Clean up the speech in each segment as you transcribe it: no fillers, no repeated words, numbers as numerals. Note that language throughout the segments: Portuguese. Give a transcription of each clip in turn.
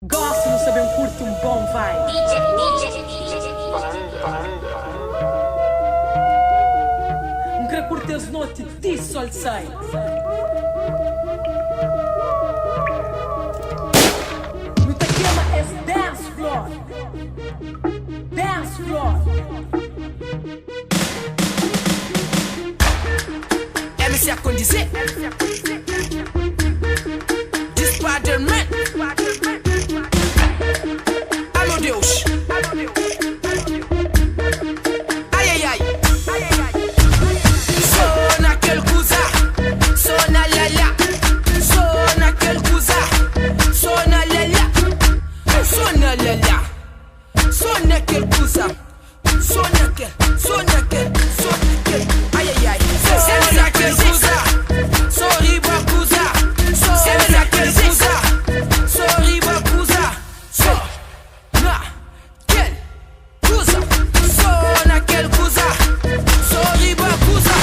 Gosto de saber curto bom vai. Querer curter noite de sol sai. Muita queima é dance floor. Dance floor. MC a condizer. Spider-Man. Ai meu Deus. Ai ai ai. Sou naquele coisa. Sou na lala. Sou naquele coisa. Sou na lala. Sou na lala. Sou naquele coisa. Sou naquele. Sou naquele. Sou naquele. Ai ai ai. Sou naquele coisa. Sou riba coisa. Sou naquele coisa. Sou riba coisa. Sou naquele coisa. Sou naquele coisa. Sou riba coisa.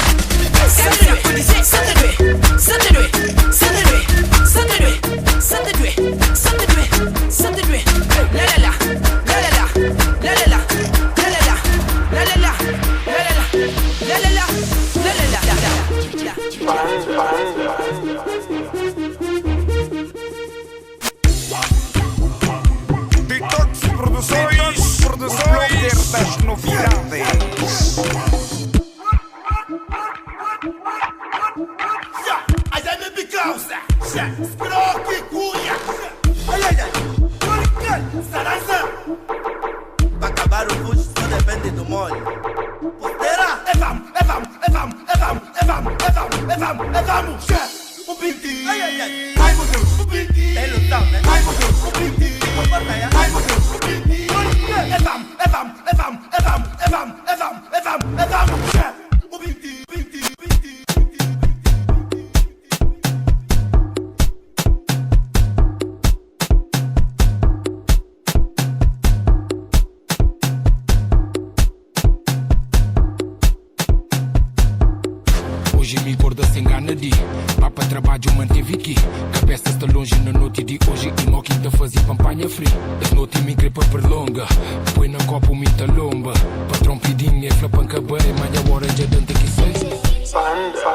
Detox Produções, o blocker das novidades. Ai, ai, me bicausa, scroque, cuia. Ai, ai, ai, sarança. Pra acabar o fujo só depende do molho. Posteira, vamos, vamos, vamos, vamos, vamos, vamos, vamos, vamos. O pinti, ai, ai, ai, ai, meu Deus, o pinti. Tem noção, né? Ai, meu Deus, o pinti. Ai, meu Deus, o pinti. Vamos, vamos, vamos, vamos, vamos, vamos, vamos, vamos. O pinti, pinti, pinti. Hoje me engorda sem gana de para trabalho manteve aqui. Cabeça está longe na noite de hoje. E no quinta fazia campanha free. Esse noite me crepa prolonga. Põe na copa muita lomba. Patrão pedinho é flapanca bem. Mas a hora já dante que sei.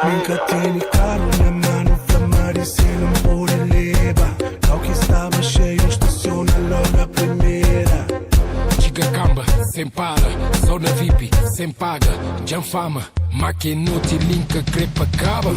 Nunca tieni caro na mano. Flamar e se não pode levar. Tal que estava cheio. Estaciona logo a primeira. Diga camba, sem para. Só na VIP, sem paga. Já fama. Maquinote, linka, crepa, caba.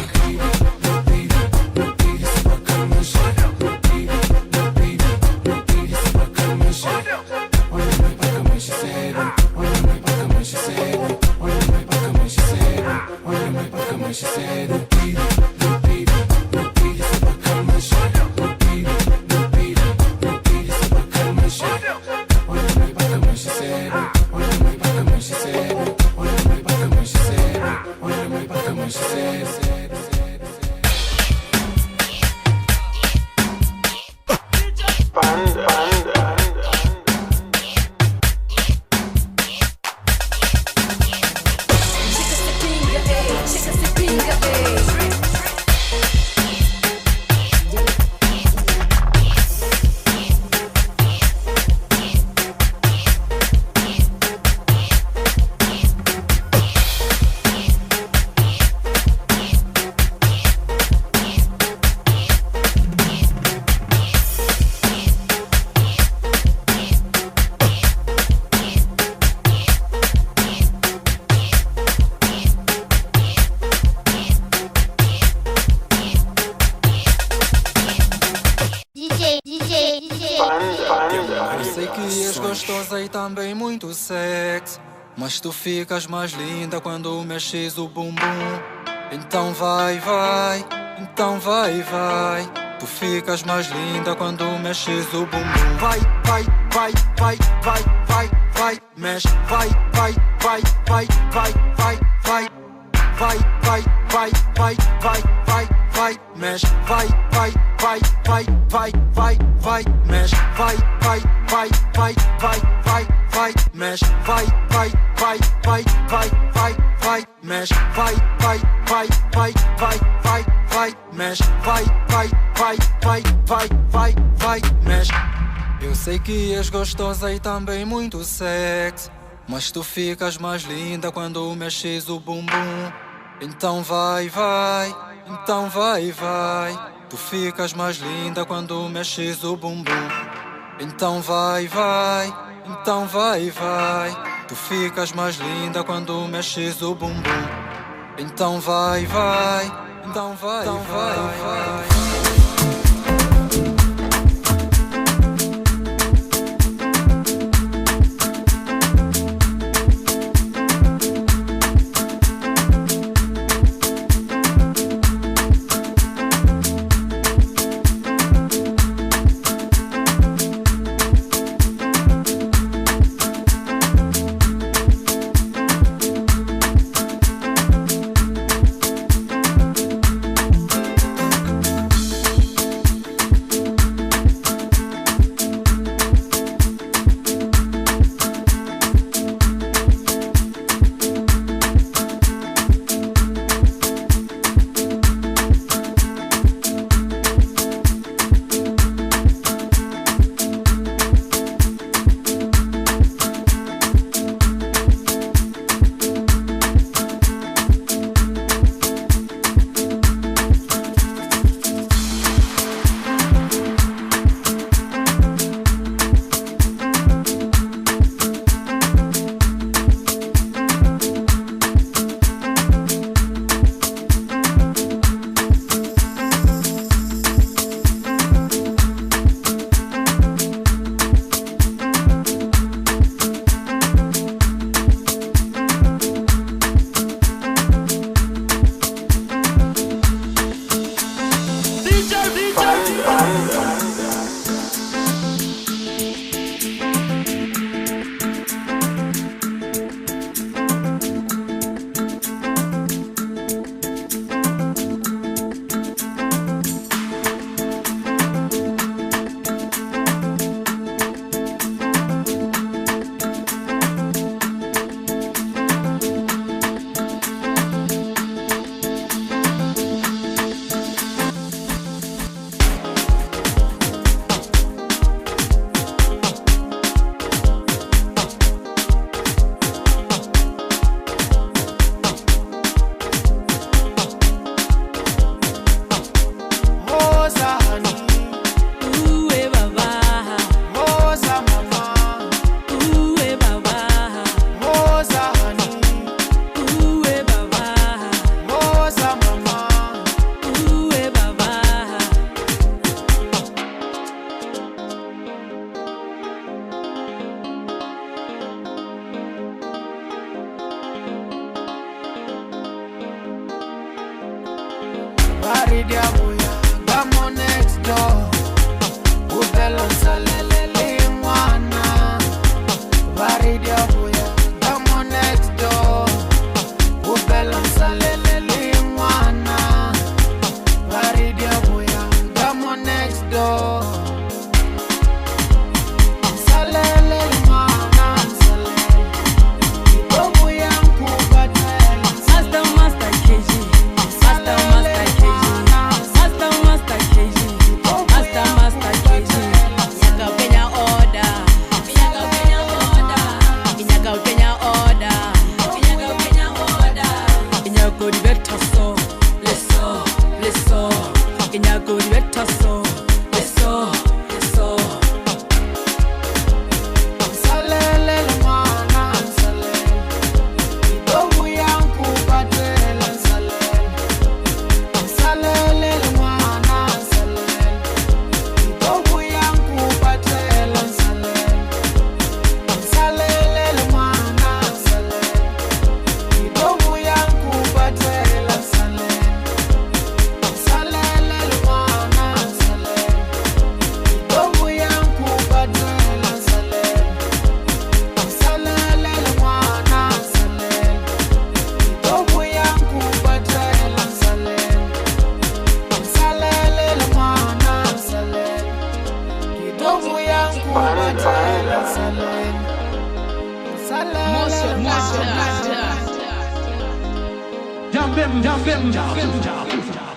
Sei que és gostosa e também muito sexy, mas tu ficas mais linda quando mexes o bumbum. Então vai, vai, então vai, vai. Tu ficas mais linda quando mexes o bumbum. Vai, vai, vai, vai, vai, vai, vai. Mexe, vai, vai, vai, vai, vai, vai, vai. Vai, vai, vai, vai, vai, vai, vai. Mexe, vai, vai, vai, vai, vai, vai, vai. Mexe, vai, vai, vai, vai, vai, vai, vai. Mexe, vai, vai, vai, vai, vai, vai, vai. Mexe, vai, vai, vai, vai, vai, vai, vai. Mexe, vai, vai, vai, vai, vai, vai, vai. Mexe. Eu sei que és gostosa e também muito sexy, mas tu ficas mais linda quando mexes o bumbum. Então vai, vai, então vai, vai. Tu ficas mais linda quando mexes o bumbum. Então vai, vai, então vai, vai. Tu ficas mais linda quando mexes o bumbum. Então vai, vai, então vai, então vai, vai. Jump him, jump him, jump him, jump him.